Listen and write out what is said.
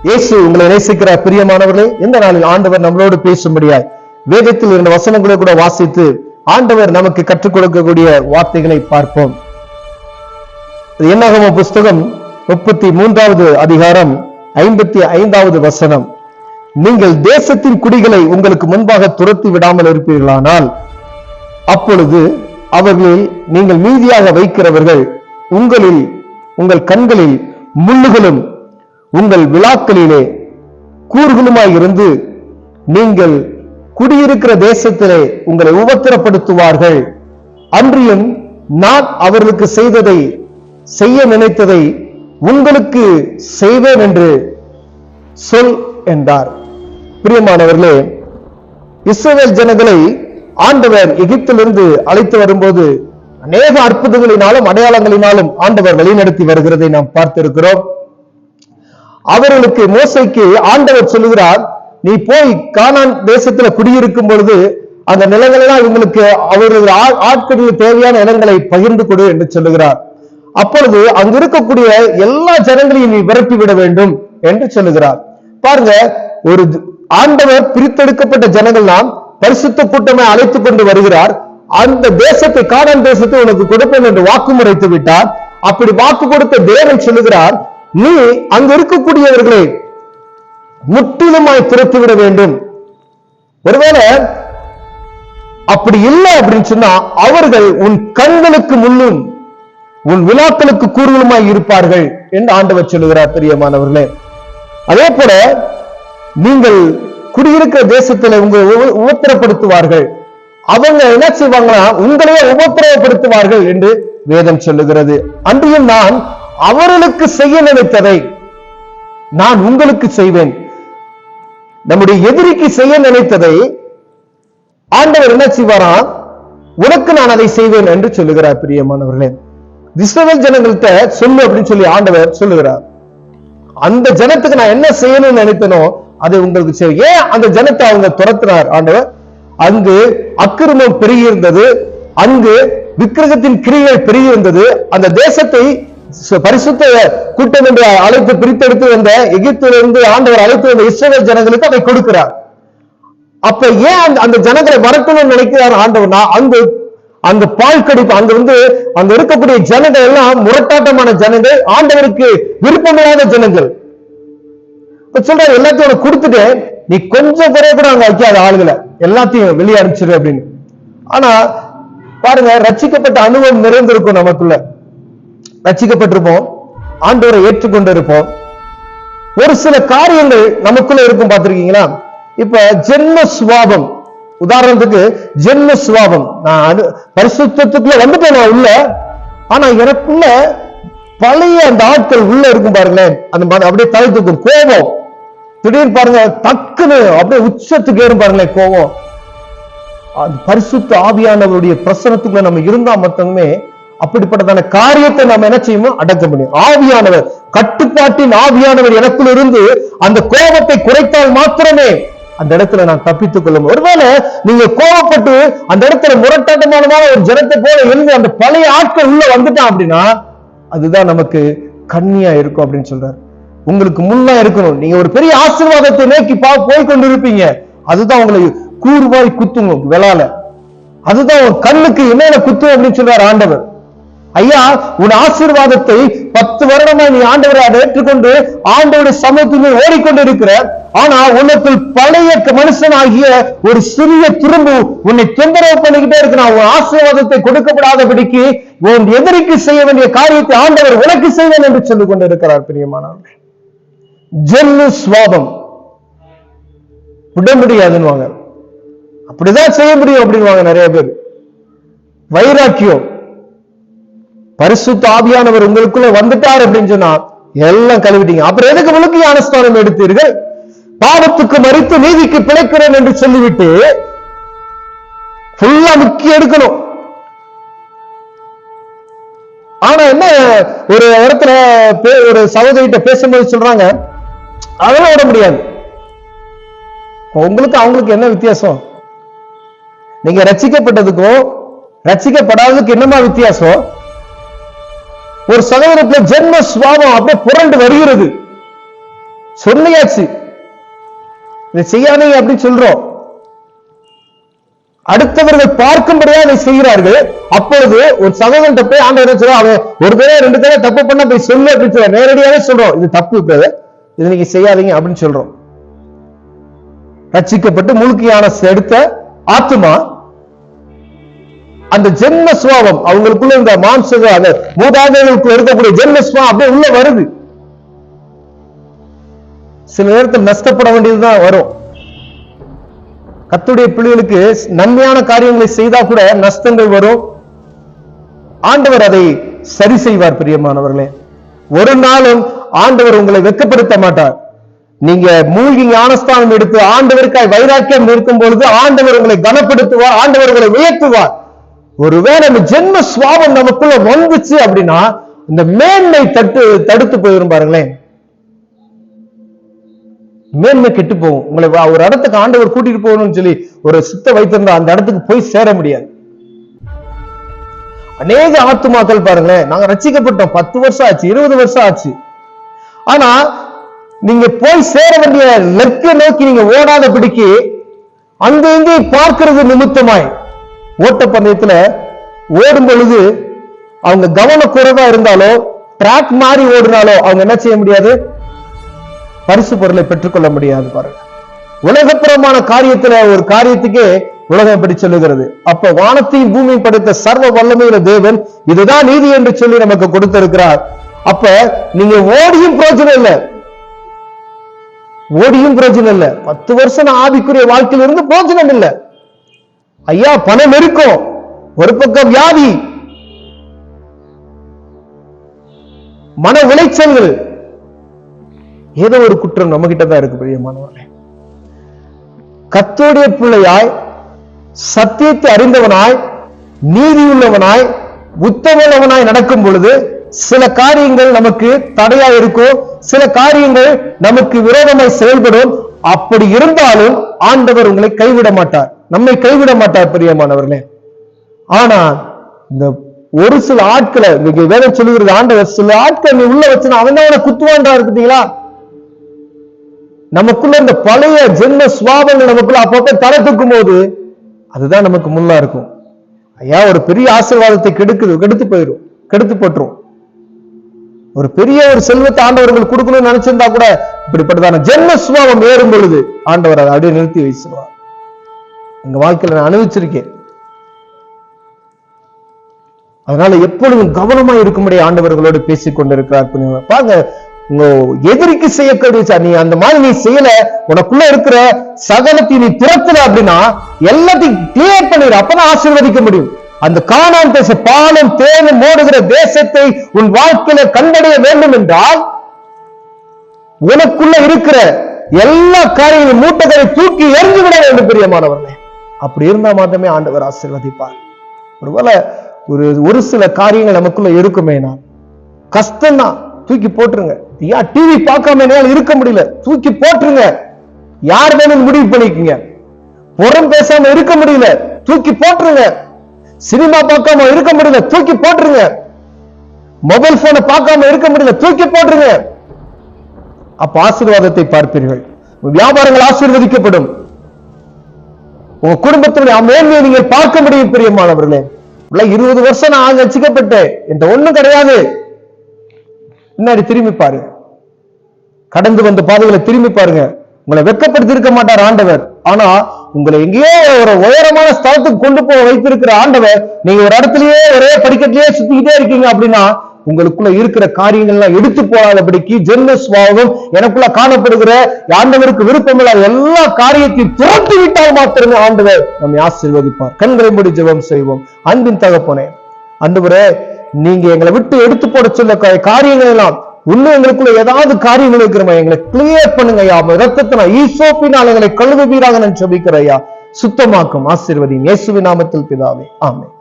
இயேசு உங்களை நேசிக்கிற பிரியமானவர்களே, இந்த நாளில் ஆண்டவர் நம்மளோடு பேசும்படியாய் வேதத்தில் இருந்த வசனங்களை கூட வாசித்து ஆண்டவர் நமக்கு கற்றுக் கொடுக்கக்கூடிய வார்த்தைகளை பார்ப்போம். என்னாகம புஸ்தகம் 33வது அதிகாரம் 55வது வசனம். நீங்கள் தேசத்தின் குடிகளை உங்களுக்கு முன்பாக துரத்தி விடாமல் இருப்பீர்களானால் அப்பொழுது அவர்களில் நீங்கள் மீதியாக வைக்கிறவர்கள் உங்கள் கண்களில் முள்ளுகளும் உங்கள் விழாக்களிலே கூறுகளுமாய் இருந்து நீங்கள் குடியிருக்கிற தேசத்திலே உங்களை உபத்திரப்படுத்துவார்கள். அன்றியும் நான் அவர்களுக்கு செய்ய நினைத்ததை உங்களுக்கு செய்வேன் என்று சொல் என்றார். பிரியமானவர்களே, இஸ்ரவேல் ஜனங்களை ஆண்டவர் எகிப்திலிருந்து அழைத்து வரும்போது அநேக அற்புதங்களினாலும் அடையாளங்களினாலும் ஆண்டவர் வழிநடத்தி வருகிறதை நாம் பார்த்திருக்கிறோம். அவர்களுக்கு மோசேக்கு ஆண்டவர் சொல்லுகிறார், நீ போய் கானான் தேசத்துல குடியிருக்கும் பொழுது அந்த நிலங்களெல்லாம் இவங்களுக்கு அவர்கள் ஆட்களில் தேவையான நிலங்களை பகிர்ந்து கொடு என்று சொல்லுகிறார். அப்பொழுது அங்கு இருக்கக்கூடிய எல்லா ஜனங்களையும் நீ விரட்டி விட வேண்டும் என்று சொல்லுகிறார். பாருங்க, ஒரு ஆண்டவர் பிரித்தெடுக்கப்பட்ட ஜனங்கள் நாம் பரிசுத்த கூட்டமை அழைத்துக் கொண்டு வருகிறார். அந்த தேசத்தை, கானான் தேசத்தை உனக்கு கொடுப்பேன் என்று வாக்கு முறைத்து விட்டார். அப்படி வாக்கு கொடுத்த தேவன் சொல்லுகிறார், நீ அங்கு இருக்கக்கூடியவர்களை முற்றிலுமாய் துரத்திவிட வேண்டும். ஒருவேளை அப்படி இல்லை அப்படின்னு சொன்னா அவர்கள் உன் கண்களுக்கு முன்னும் உன் விழாக்களுக்கு கூறுகளுமாய் இருப்பார்கள் என்று ஆண்டவர் சொல்லுகிறார். பிரியமானவர்களே, அதே போல நீங்கள் குடியிருக்கிற தேசத்தில் உங்களை உபத்திரப்படுத்துவார்கள். அவங்க என்ன செய்வாங்கன்னா உங்களையே உபத்திரவப்படுத்துவார்கள் என்று வேதம் சொல்லுகிறது. அன்றையும் நான் அவர்களுக்கு செய்ய நினைத்ததை நான் உங்களுக்கு செய்வேன். நம்முடைய எதிரிக்கு செய்ய நினைத்ததை ஆண்டவர் என்ன செய்வாரா, உனக்கு நான் அதை செய்வேன் என்று சொல்லுகிறார். பிரியமானவர்களே, இஸ்ரவேல் ஜனங்கள்கிட்ட சொல்லு அப்படின்னு சொல்லி ஆண்டவர் சொல்லுகிறார். அந்த ஜனத்துக்கு நான் என்ன செய்யணும்னு நினைத்தனோ அதை உங்களுக்கு செய்வேன். ஏன் அந்த ஜனத்தை அவங்க துரத்தினார் ஆண்டவர்? அங்கு அக்கிரமம் பெருகி இருந்தது, அங்கு விக்கிரகத்தின் கிரியைகள் பெருகி இருந்தது. அந்த தேசத்தை பரிசுத்த கூட்டம் என்று அழைத்து பிரித்தெடுத்து வந்த எகிப்திலிருந்து ஆண்டவர் அழைத்து வந்த இஸ்ரவேல் ஜனங்களுக்கு அதை கொடுக்கிறார். அப்ப ஏன் அந்த ஜனங்களை வரட்டணும்னு நினைக்கிறார் ஆண்டவர்னா, அங்க பால் கடிப்பு, அங்க இருக்கக்கூடிய ஜனங்கள் எல்லாம் முரட்டாட்டமான ஜனங்கள், ஆண்டவருக்கு விருப்பமில்லாத ஜனங்கள். சொல்ற எல்லாத்தையும் கொடுத்துட்டு நீ கொஞ்சம் குறைய கூட அங்க வைக்காத ஆளுகளை எல்லாத்தையும் வெளியே அனுப்பிச்சிரு அப்படின்னு. ஆனா பாருங்க, ரட்சிக்கப்பட்ட அனுபவம் நிறைந்திருக்கும், நமக்குள்ள ரட்சிக்கப்பட்டிருப்போம், ஆண்டவரை ஏற்றுக்கொண்டு இருப்போம். ஒரு சில காரியங்கள் நமக்குள்ள இருக்கும், பார்த்திருக்கீங்களா? இப்ப ஜென்ம சுபாவம், உதாரணத்துக்கு ஜென்ம சுபாவம், நான் பரிசுத்தத்துக்குள்ள வந்துட்டேன் நான் உள்ள, ஆனா எனக்குள்ள பழைய அந்த ஆட்கள் உள்ள இருக்கும் பாருங்களேன். அந்த அப்படியே தலை தூக்கும் கோபம், திடீர்னு பாருங்க டக்குன்னு அப்படியே உச்சத்துக்கு ஏறும் பாருங்களேன் கோபம். அது பரிசுத்த ஆவியானவருடைய பிரசனத்துக்குள்ள நம்ம இருந்தா மட்டுமே அப்படிப்பட்டதான காரியத்தை நம்ம என்ன செய்யணும், அடக்க முடியும். ஆவியானவர், கட்டுப்பாட்டின் ஆவியானவர் எனக்குள்ள இருந்து அந்த கோபத்தை குறைத்தால் மாத்திரமே அந்த இடத்துல நான் தப்பித்துக் கொள்ள முடியும். ஒருவேளை நீங்க கோபப்பட்டு அந்த இடத்துல முரட்டாட்டமான ஒரு ஜனத்தை போல இருந்து அந்த பழைய ஆட்கள் உள்ள வந்துட்டான் அப்படின்னா அதுதான் நமக்கு கண்ணியா இருக்கும் அப்படின்னு சொல்றாரு. உங்களுக்கு முன்னா இருக்கணும். நீங்க ஒரு பெரிய ஆசீர்வாதத்தை நோக்கி போய் கொண்டிருப்பீங்க, அதுதான் உங்களை கூர்வாய் குத்துங்க விளால, அதுதான் உன் கண்ணுக்கு இணையில குத்தும் அப்படின்னு சொல்றாரு ஆண்டவர். ஐயா, உன் ஆசீர்வாதத்தை 10 வருடமா நீ ஆண்டவரை அதை ஏற்றுக்கொண்டு ஆண்டவருடைய சமூகத்தில் ஓடிக்கொண்டிருக்கிற, ஆனா உனக்குள் பழைய மனுஷன் ஆகிய ஒரு சிறிய துரும்பு உன்னை தொந்தரவு பண்ணிக்கிட்டே இருக்கிறான். உன் ஆசீர்வாதத்தை கொடுக்கப்படாதபடிக்கு உன் எதிரிக்கு செய்ய வேண்டிய காரியத்தை ஆண்டவர் உனக்கு செய்வேன் என்று சொல்லிக் கொண்டிருக்கிறார். பிரியமானவர்கள், ஜென்ம சுவாபம் விட முடியாதுன்னு அப்படிதான் செய்ய முடியும் அப்படின்னு நிறைய பேர். வைராக்கியம், பரிசுத்த ஆவியானவர் உங்களுக்குள்ள வந்துட்டார் அப்படின்னு சொன்னா எல்லாம் கழுவிட்டீங்க. அப்புறம் எதுக்கு முழுக்க ஞானஸ்தானம் எடுத்தீர்கள்? பாவத்துக்கு மரித்து நீதிக்கு பிழைக்கிறேன் என்று சொல்லிவிட்டு ஃபுல்லா முக்கிய எடுக்கணும். ஆனா என்ன, ஒரு இடத்துல ஒரு சகோதரிட்ட பேசும்போது சொல்றாங்க, அதெல்லாம் விட முடியாது. உங்களுக்கு அவங்களுக்கு என்ன வித்தியாசம்? நீங்க ரட்சிக்கப்பட்டதுக்கும் ரட்சிக்கப்படாததுக்கு என்னமா வித்தியாசம்? ஒரு சகோதரத்துல ஜென்ம சுபாவம் அப்படியே புரண்டு வருகிறது. சொல்லியாச்சு, இதை செய்யாதீங்க அப்படின்னு சொல்றோம். அடுத்தவர்கள் பார்க்கும்படியா அதை செய்கிறார்கள். அப்பொழுது ஒரு சகோதரன் போய் ஆண்டவர் சொல்ல, அவன் ஒரு தடவை 2 தடவை தப்பு பண்ண போய் சொல்லு அப்படின்னு சொல்ல, நேரடியாவே சொல்றோம், இது தப்பு, இது நீங்க செய்யாதீங்க அப்படின்னு சொல்றோம். ரட்சிக்கப்பட்டு முழுக்கையான எடுத்த ஆத்துமா, அந்த ஜென்ம சுவாபம் அவங்களுக்குள்ள இந்த மாம்ச மூதாதைகளுக்கு இருக்கக்கூடிய ஜென்ம சுவாபம் அப்படியே உள்ள வருது. சில நேரத்தில் நஷ்டப்பட வேண்டியதுதான் வரும். கர்த்தருடைய பிள்ளைகளுக்கு நன்மையான காரியங்களை செய்தா கூட நஷ்டங்கள் வரும். ஆண்டவர் அதை சரி செய்வார். பிரியமானவர்களே, ஒரு நாளும் ஆண்டவர் உங்களை வெட்கப்படுத்த மாட்டார். நீங்க மூழ்கி ஞானஸ்தானம் எடுத்து ஆண்டவருக்காய் வைராக்கியம் இருக்கும் பொழுது ஆண்டவர் உங்களை கனப்படுத்துவார், ஆண்டவர் உங்களை உயர்த்துவார். ஒருவேளை அந்த ஜென்ம சுவாபம் நமக்குள்ள வந்துச்சு அப்படின்னா இந்த மேன்மை தடுத்து போயிரும். பாருங்களேன், மேன்மை கெட்டு போகும். உங்களை ஒரு இடத்துக்கு ஆண்டவர் கூட்டிட்டு போகணும்னு சொல்லி ஒரு சித்த வைத்திருந்தா அந்த இடத்துக்கு போய் சேர முடியாது. அநேக ஆத்துமாக்கள் பாருங்களேன், நாங்க ரட்சிக்கப்பட்டோம் 10 வருஷம் ஆச்சு, 20 வருஷம் ஆச்சு. ஆனா நீங்க போய் சேர வேண்டிய லெக்க நோக்கி நீங்க ஓடாத பிடிக்கு அங்க இங்கே பார்க்கிறது நிமித்தமாய் ஓட்டப்பந்தயத்துல ஓடும் பொழுது அவங்க கவனக்குறைவா இருந்தாலோ டிராக் மாறி ஓடினாலோ அவங்க என்ன செய்ய முடியாது, பரிசு பொருளை பெற்றுக்கொள்ள முடியாது. பாருங்க, உலகப்புறமான காரியத்துல ஒரு காரியத்துக்கே உலகம் எப்படி சொல்லுகிறது. அப்ப வானத்தையும் பூமியை படைத்த சர்வ வல்லமையுள்ள தேவன் இதுதான் நீதி என்று சொல்லி நமக்கு கொடுத்திருக்கிறார். அப்ப நீங்க ஓடியும் பிரயோஜனம் இல்லை, 10 வருஷம் ஆவிக்குரிய வாழ்க்கையில் இருந்து பிரயோஜனம் இல்லை. ஐயா, பணம் இருக்கும், ஒரு பக்கம் வியாதி, மன உளைச்சல்கள், ஏதோ ஒரு குற்றம் நம்ம கிட்டதான் இருக்கு. பிரியமானவர்களே, கர்த்தருடைய பிள்ளையாய் சத்தியத்தை அறிந்தவனாய் நீதியுள்ளவனாய் உத்தமனவனாய் நடக்கும் பொழுது சில காரியங்கள் நமக்கு தடையா இருக்கும், சில காரியங்கள் நமக்கு விரோதமாய் செயல்படும். அப்படி இருந்தாலும் ஆண்டவர் உங்களை கைவிட மாட்டார், நம்மை கைவிட மாட்டார். பிரியமானவர்களே, ஆனா இந்த ஒரு சில ஆட்களை வேதம் சொல்லுகிறது, ஆண்டவர் சில ஆட்களை நீ உள்ள வச்சுனா அவன் தான் குத்துவான்றா இருக்குங்களா. நமக்குள்ள இந்த பழைய ஜென்ம சுவாபங்கள் நமக்குள்ள அப்பப்ப தலை தூக்கும் போது அதுதான் நமக்கு முள்ளா இருக்கும். ஐயா, ஒரு பெரிய ஆசீர்வாதத்தை கெடுத்து போட்டுரும். ஒரு பெரிய ஒரு செல்வத்தை ஆண்டவர்கள் கொடுக்கணும்னு நினைச்சிருந்தா கூட இப்படிப்பட்டதான ஜென்ம சுவாபம் ஏறும் பொழுது ஆண்டவர் அதை அப்படியே நிறுத்தி வச்சிருவார். எங்க வாழ்க்கையில நான் அனுபவிச்சிருக்கேன். அதனால எப்பொழுதும் கவனமா இருக்கும்படி ஆண்டவர்களோடு பேசிக் கொண்டிருக்கிறார். பாருங்க, உங்க எதிரிக்கு செய்யக்கூடிய நீ அந்த மாதிரி நீ செய்யல, உனக்குள்ள இருக்கிற சகலத்தை நீ துரத்துல அப்படின்னா எல்லாத்தையும் கிளியர் பண்ணிடு, அப்பதான் ஆசீர்வதிக்க முடியும். அந்த கானான் தேச பாலும் தேனும் ஓடுகிற தேசத்தை உன் வாழ்க்கையில கண்டடைய வேண்டும் என்றால் உனக்குள்ள இருக்கிற எல்லா காரியங்களும் மூட்டைகளை தூக்கி எறிஞ்சு விட வேண்டும். பிரியமானவர்களே, அப்படி இருந்தா மாத்திரமே ஆண்டவர் ஆசீர்வதிப்பார். ஒருவேளை ஒரு சில காரியங்கள் நமக்குள்ள இருக்குமே, கஷ்டம் தான், தூக்கி போட்டுருங்க. ஐயா, டிவி பார்க்காம என்னால இருக்க முடியல, தூக்கி போட்டுருங்க. யார் வேணும் முடிவு பண்ணிக்கங்க. புறம் பேசாம இருக்க முடியல, தூக்கி போட்டுருங்க. சினிமா பார்க்காம இருக்க முடியல, தூக்கி போட்டுருங்க. மொபைல் போனை பார்க்காம இருக்க முடியல, தூக்கி போட்டுருங்க. அப்ப ஆசீர்வாதத்தை பார்ப்பீர்கள், வியாபாரங்கள் ஆசீர்வதிக்கப்படும், உங்க குடும்பத்தினுடைய மேன்மையை நீங்கள் பார்க்க முடியும். பிரியமானவர்களே, 20 வருஷம் நான் ரட்சிக்கப்பட்டேன், என்ற ஒண்ணும் கிடையாது. முன்னாடி திரும்பி பாருங்க, கடந்து வந்த பாதைகளை திரும்பி பாருங்க. உங்களை வெட்கப்படுத்தி இருக்க மாட்டார் ஆண்டவர். ஆனா உங்களை எங்கேயோ ஒரு உயரமான ஸ்தலத்துக்கு கொண்டு போக வைத்திருக்கிற ஆண்டவர், நீங்க ஒரு இடத்துலயே ஒரே படிக்கட்டிலேயே சுத்திக்கிட்டே இருக்கீங்க அப்படின்னா உங்களுக்குள்ள இருக்கிற காரியங்கள்லாம் எடுத்து போகாதபடிக்கு ஜென்ம சுவாபம் எனக்குள்ள காணப்படுகிற ஆண்டவருக்கு விருப்பமில்லாத எல்லா காரியத்தையும் துரத்தி விட்டால் மாத்திரமே ஆண்டவர் நம்மை ஆசீர்வதிப்பார். கண்களை மூடி ஜெபம் செய்வோம். அன்பின் தகப்பனே, ஆண்டவரே, நீங்க எங்களை விட்டு எடுத்து போட சொல்ல காரியங்கள் எல்லாம் இன்னும் எங்களுக்குள்ள ஏதாவது காரியங்கள் இருக்கிறோமா, எங்களை கிளியர் பண்ணுங்க ஐயா. ரத்தத்தினா ஈசோப்பினால் எங்களை கழுவுவீராக நான் ஜெபிக்கிறேன் ஐயா. சுத்தமாக்கும், ஆசீர்வதியும். இயேசுவின் நாமத்தில் பிதாவே, ஆமென்.